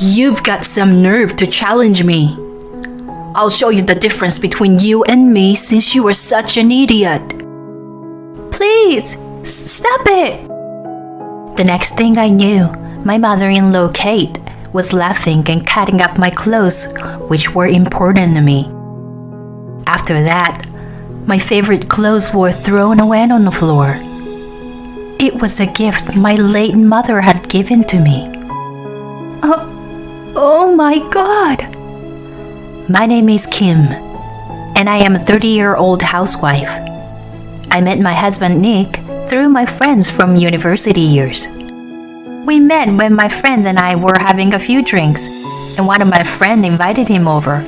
You've got some nerve to challenge me. I'll show you the difference between you and me since you are such an idiot. Please, stop it. The next thing I knew, my mother-in-law Kate was laughing and cutting up my clothes, which were important to me. After that, my favorite clothes were thrown away on the floor. It was a gift my late mother had given to me. Oh my God. My name is Kim, and I am a 30-year-old housewife. I met my husband Nick through my friends from university years. We met when my friends and I were having a few drinks, and one of my friends invited him over.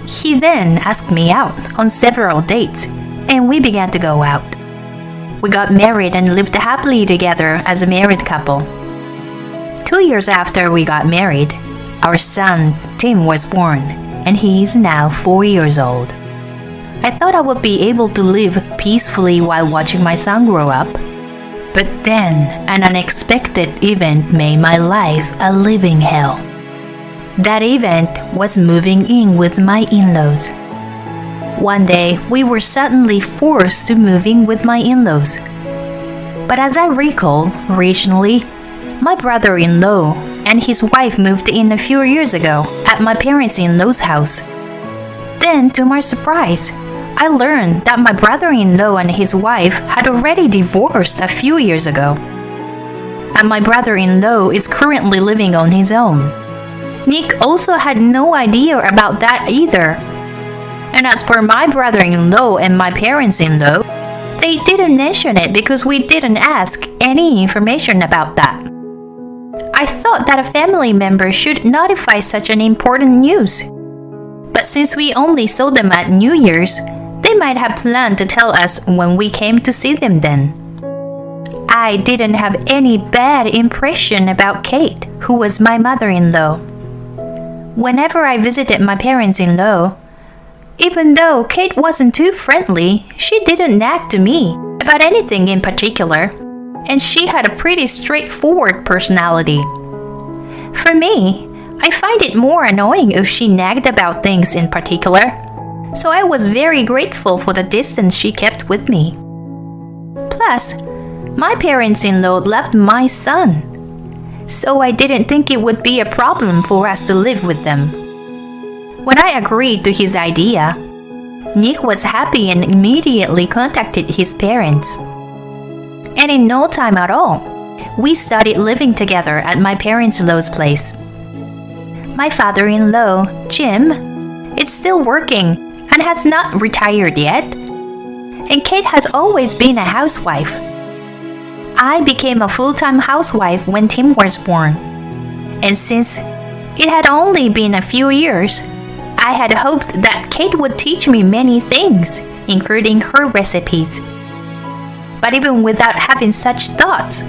He then asked me out on several dates, and we began to go out. We got married and lived happily together as a married couple. 2 years after we got married, our son Tim was born, and he is now 4 years old. I thought I would be able to live peacefully while watching my son grow up. But then, an unexpected event made my life a living hell. That event was moving in with my in-laws. One day, we were suddenly forced to move in with my in-laws. But as I recall, originally, my brother-in-law and his wife moved in a few years ago at my parents-in-law's house. Then, to my surprise, I learned that my brother-in-law and his wife had already divorced a few years ago. And my brother-in-law is currently living on his own. Nick also had no idea about that either. And as per my brother-in-law and my parents-in-law, they didn't mention it because we didn't ask any information about that. I thought that a family member should notify such an important news. But since we only saw them at New Year's, they might have planned to tell us when we came to see them then. I didn't have any bad impression about Kate, who was my mother-in-law. Whenever I visited my parents-in-law, even though Kate wasn't too friendly, she didn't nag to me about anything in particular, and she had a pretty straightforward personality. For me, I find it more annoying if she nagged about things in particular, so I was very grateful for the distance she kept with me. Plus, my parents-in-law loved my son, so I didn't think it would be a problem for us to live with them. When I agreed to his idea, Nick was happy and immediately contacted his parents. And in no time at all, we started living together at my parents-in-law's place. My father-in-law, Jim, is still working and has not retired yet. And Kate has always been a housewife. I became a full-time housewife when Tim was born. And since it had only been a few years, I had hoped that Kate would teach me many things, including her recipes. But even without having such thoughts,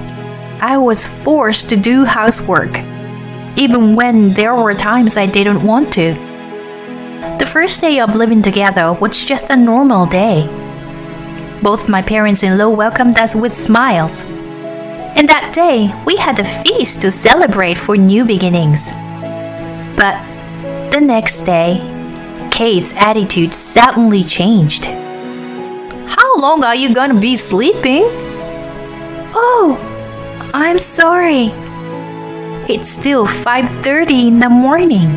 I was forced to do housework, even when there were times I didn't want to. The first day of living together was just a normal day. Both my parents-in-law welcomed us with smiles. And that day, we had a feast to celebrate for new beginnings. But the next day, Kate's attitude suddenly changed. How long are you gonna be sleeping? Oh, I'm sorry. It's still 5:30 in the morning,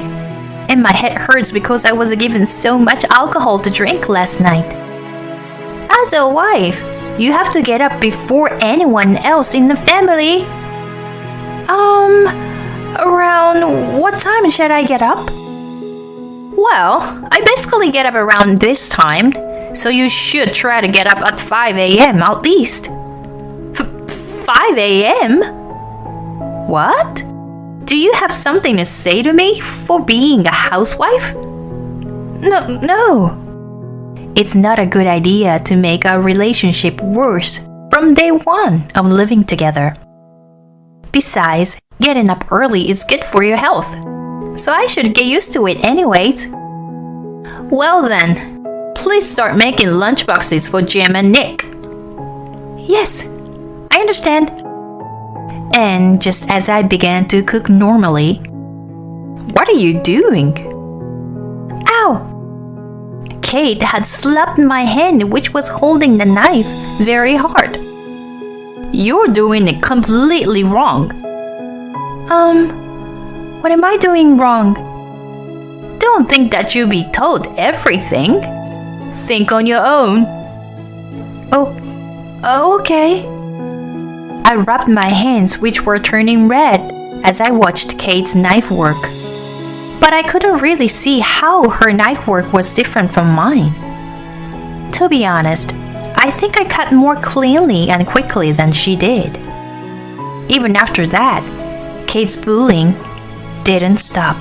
and my head hurts because I was given so much alcohol to drink last night. As a wife, you have to get up before anyone else in the family. Around what time should I get up? Well, I basically get up around this time, so you should try to get up at 5 a.m. at least. 5 a.m.? What? Do you have something to say to me for being a housewife? No. It's not a good idea to make our relationship worse from day one of living together. Besides, getting up early is good for your health, so I should get used to it anyways. Well then, please start making lunchboxes for Jim and Nick. Yes, I understand. And just as I began to cook normally, What are you doing? Ow! Kate had slapped my hand, which was holding the knife, very hard. You're doing it completely wrong. What am I doing wrong? Don't think that you'll be told everything. Think on your own. Oh, okay. I rubbed my hands, which were turning red, as I watched Kate's knife work. But I couldn't really see how her knife work was different from mine. To be honest, I think I cut more cleanly and quickly than she did. Even after that, Kate's bullying didn't stop.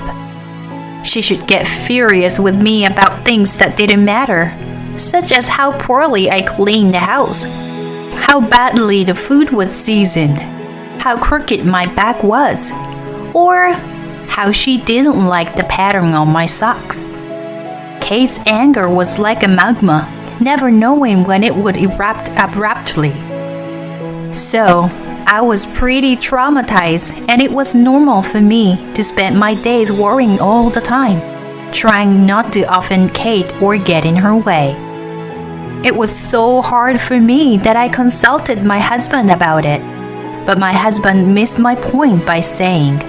She should get furious with me about things that didn't matter, such as how poorly I cleaned the house, how badly the food was seasoned, how crooked my back was, or how she didn't like the pattern on my socks. Kate's anger was like a magma, never knowing when it would erupt abruptly. So, I was pretty traumatized, and it was normal for me to spend my days worrying all the time, trying not to offend Kate or get in her way. It was so hard for me that I consulted my husband about it, but my husband missed my point by saying,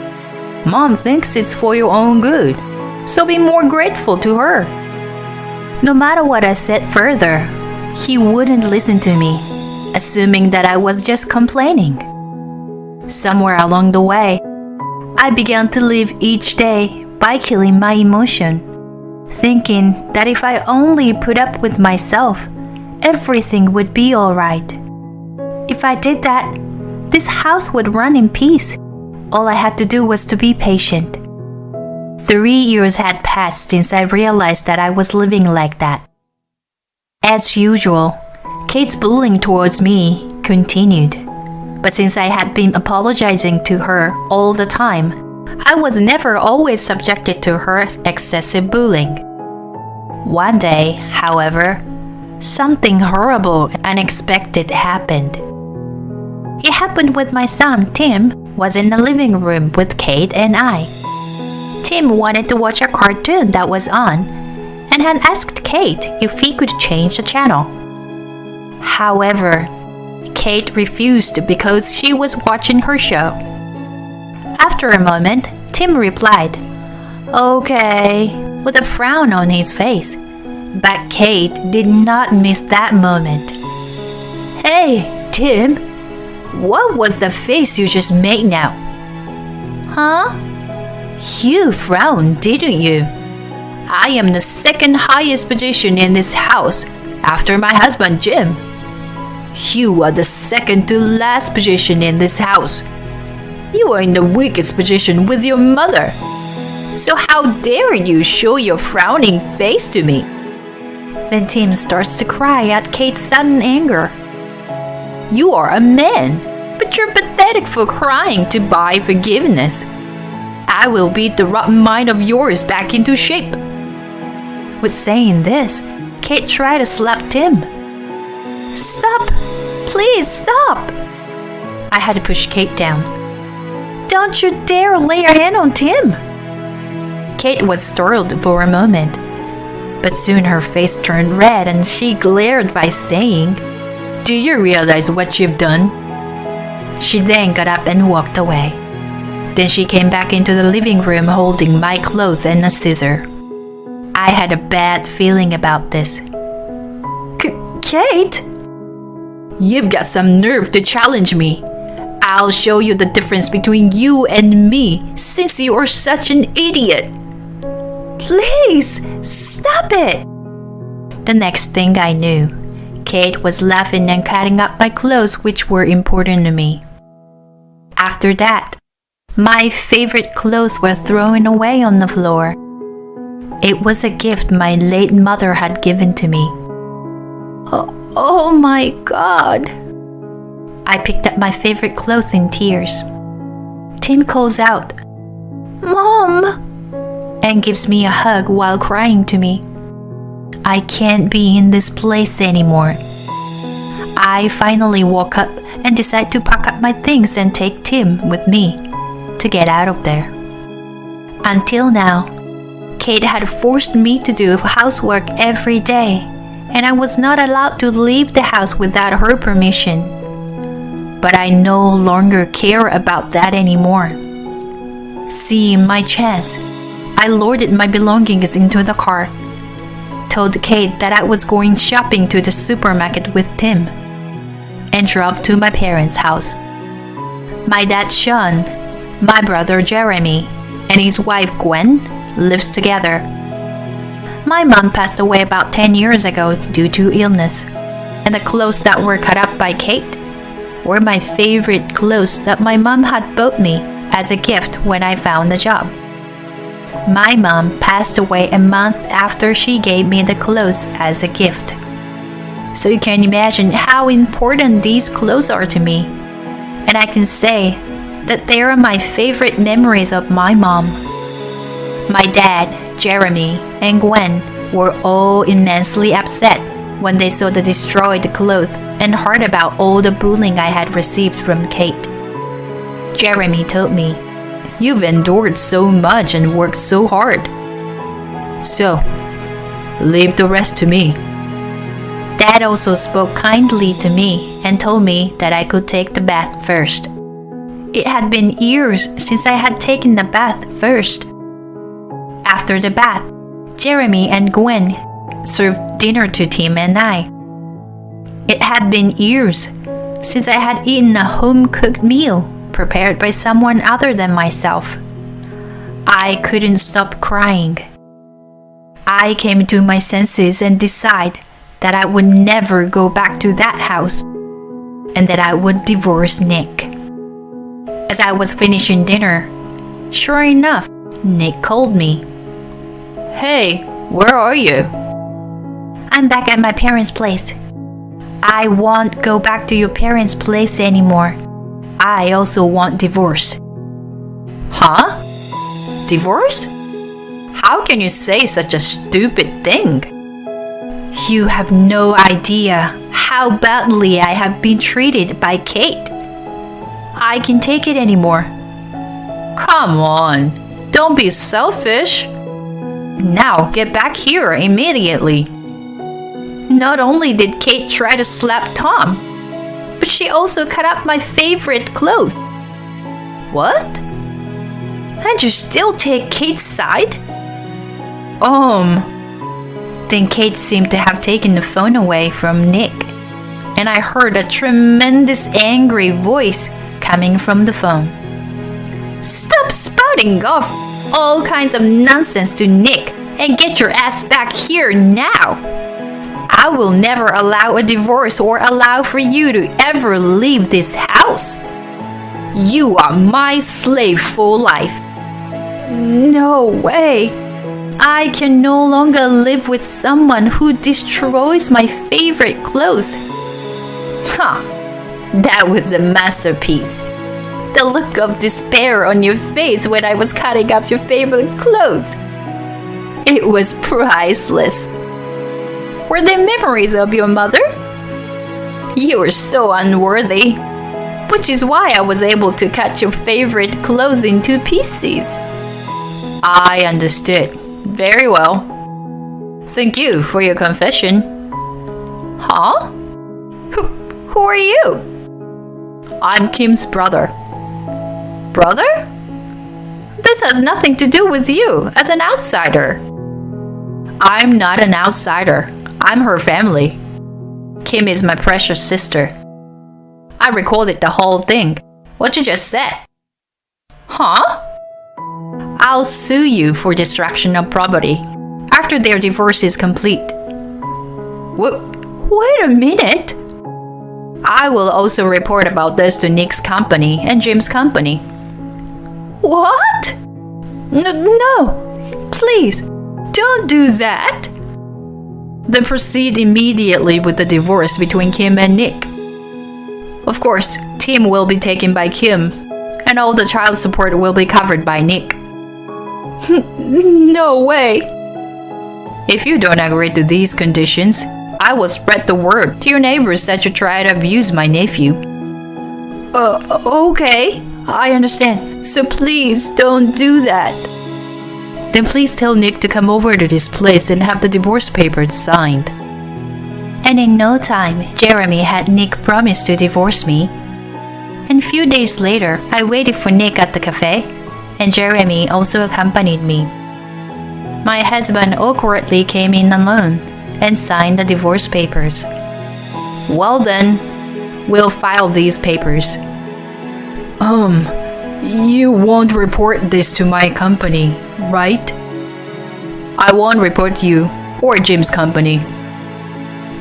"Mom thinks it's for your own good, so be more grateful to her." No matter what I said further, he wouldn't listen to me, assuming that I was just complaining. Somewhere along the way, I began to live each day by killing my emotion, thinking that if I only put up with myself, everything would be alright. If I did that, this house would run in peace. All I had to do was to be patient. 3 years had passed since I realized that I was living like that. As usual, Kate's bullying towards me continued. But since I had been apologizing to her all the time, I was never always subjected to her excessive bullying. One day, however, something horrible and unexpected happened. It happened with my son, Tim, was in the living room with Kate and I. Tim wanted to watch a cartoon that was on and had asked Kate if he could change the channel. However, Kate refused because she was watching her show. After a moment, Tim replied, "Okay," with a frown on his face. But Kate did not miss that moment. "Hey, Tim, what was the face you just made now?" "Huh? You frowned, didn't you? I am the second highest position in this house after my husband Jim. You are the second to last position in this house. You are in the weakest position with your mother. So how dare you show your frowning face to me?" Then Tim starts to cry at Kate's sudden anger. "You are a man, but you're pathetic for crying to buy forgiveness. I will beat the rotten mind of yours back into shape." With saying this, Kate tried to slap Tim. "Stop! Please stop!" I had to push Kate down. "Don't you dare lay your hand on Tim!" Kate was startled for a moment, but soon her face turned red and she glared by saying, "Do you realize what you've done?" She then got up and walked away. Then she came back into the living room holding my clothes and a scissor. I had a bad feeling about this. Kate? You've got some nerve to challenge me. I'll show you the difference between you and me since you are such an idiot. Please, stop it. The next thing I knew, Kate was laughing and cutting up my clothes, which were important to me. After that, my favorite clothes were thrown away on the floor. It was a gift my late mother had given to me. Oh my God. I picked up my favorite clothes in tears. Tim calls out, "Mom!" and gives me a hug while crying to me. I can't be in this place anymore. I finally woke up and decided to pack up my things and take Tim with me to get out of there. Until now, Kate had forced me to do housework every day, and I was not allowed to leave the house without her permission. But I no longer care about that anymore. Seeing my chance, I loaded my belongings into the car, told Kate that I was going shopping to the supermarket with Tim, and drove to my parents' house. My dad Sean, my brother Jeremy, and his wife Gwen lives together. My mom passed away about 10 years ago due to illness, and the clothes that were cut up by Kate were my favorite clothes that my mom had bought me as a gift when I found a job. My mom passed away a month after she gave me the clothes as a gift. So you can imagine how important these clothes are to me. And I can say that they are my favorite memories of my mom. My dad, Jeremy, and Gwen were all immensely upset when they saw the destroyed clothes and heard about all the bullying I had received from Kate. Jeremy told me, "You've endured so much and worked so hard. So, leave the rest to me." Dad also spoke kindly to me and told me that I could take the bath first. It had been years since I had taken the bath first. After the bath, Jeremy and Gwen served dinner to Tim and I. It had been years since I had eaten a home-cooked meal prepared by someone other than myself. I couldn't stop crying. I came to my senses and decided that I would never go back to that house and that I would divorce Nick. As I was finishing dinner, sure enough, Nick called me. "Hey, where are you?" "I'm back at my parents' place." "I won't go back to your parents' place anymore. I also want divorce." "Huh? Divorce? How can you say such a stupid thing?" "You have no idea how badly I have been treated by Kate. I can't take it anymore." "Come on, don't be selfish. Now get back here immediately." Not only did Kate try to slap Tom, but she also cut up my favorite clothes. "What? And you still take Kate's side?" Then Kate seemed to have taken the phone away from Nick, and I heard a tremendous angry voice coming from the phone. "Stop spouting off all kinds of nonsense to Nick and get your ass back here now. I will never allow a divorce or allow for you to ever leave this house. You are my slave for life." "No way. I can no longer live with someone who destroys my favorite clothes." Huh, that was a masterpiece. The look of despair on your face when I was cutting up your favorite clothes. It was priceless. Were they memories of your mother? You were so unworthy, which is why I was able to cut your favorite clothes into pieces. I understood. Very well. Thank you for your confession. Huh? Who are you? I'm Kim's brother. Brother? This has nothing to do with you as an outsider. I'm not an outsider. I'm her family. Kim is my precious sister. I recorded the whole thing. What you just said. Huh? I'll sue you for destruction of property after their divorce is complete. Wait a minute. I will also report about this to Nick's company and Jim's company. What? No, please, don't do that. Then proceed immediately with the divorce between Kim and Nick. Of course, Tim will be taken by Kim, and all the child support will be covered by Nick. No way. If you don't agree to these conditions, I will spread the word to your neighbors that you try to abuse my nephew. Okay, I understand. So please don't do that. Then please tell Nick to come over to this place and have the divorce papers signed. And in no time, Jeremy had Nick promise to divorce me. And a few days later, I waited for Nick at the cafe, and Jeremy also accompanied me. My husband awkwardly came in alone and signed the divorce papers. Well then, we'll file these papers. You won't report this to my company, right? I won't report you or Jim's company.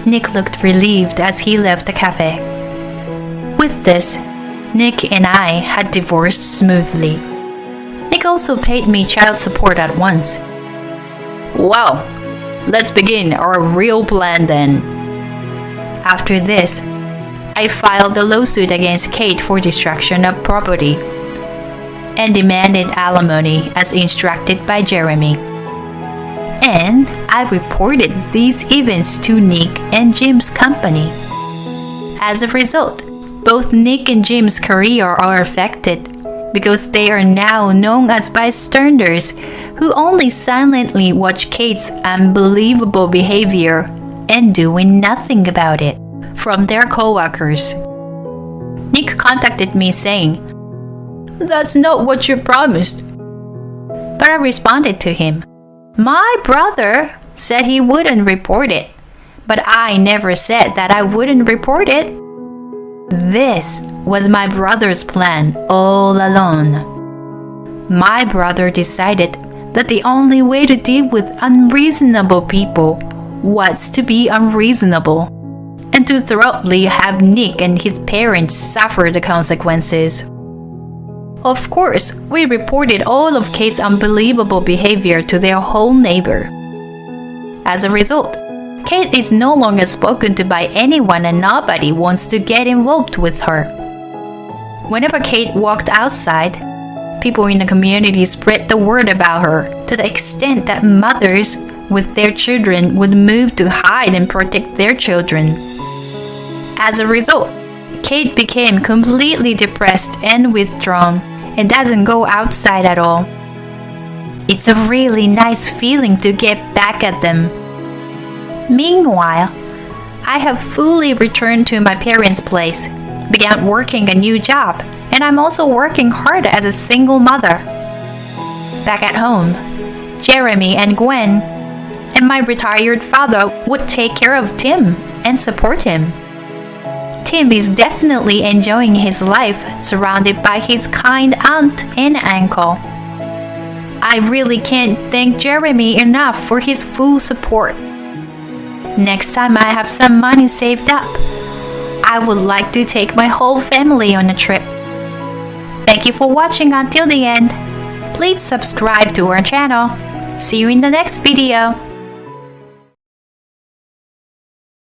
Nick looked relieved as he left the cafe. With this, Nick and I had divorced smoothly. Nick also paid me child support at once. Well, let's begin our real plan then. After this, I filed a lawsuit against Kate for destruction of property and demanded alimony as instructed by Jeremy. And I reported these events to Nick and Jim's company. As a result, both Nick and Jim's career are affected because they are now known as bystanders who only silently watch Kate's unbelievable behavior and doing nothing about it from their co-workers. Nick contacted me saying, "That's not what you promised." But I responded to him, "My brother said he wouldn't report it, but I never said that I wouldn't report it." This was my brother's plan all along. My brother decided that the only way to deal with unreasonable people was to be unreasonable and to thoroughly have Nick and his parents suffer the consequences. Of course, we reported all of Kate's unbelievable behavior to their whole neighbor. As a result, Kate is no longer spoken to by anyone and nobody wants to get involved with her. Whenever Kate walked outside, people in the community spread the word about her to the extent that mothers with their children would move to hide and protect their children. As a result, Kate became completely depressed and withdrawn and doesn't go outside at all. It's a really nice feeling to get back at them. Meanwhile, I have fully returned to my parents' place, began working a new job, and I'm also working hard as a single mother. Back at home, Jeremy and Gwen and my retired father would take care of Tim and support him. Tim is definitely enjoying his life surrounded by his kind aunt and uncle. I really can't thank Jeremy enough for his full support. Next time I have some money saved up, I would like to take my whole family on a trip. Thank you for watching until the end. Please subscribe to our channel. See you in the next video.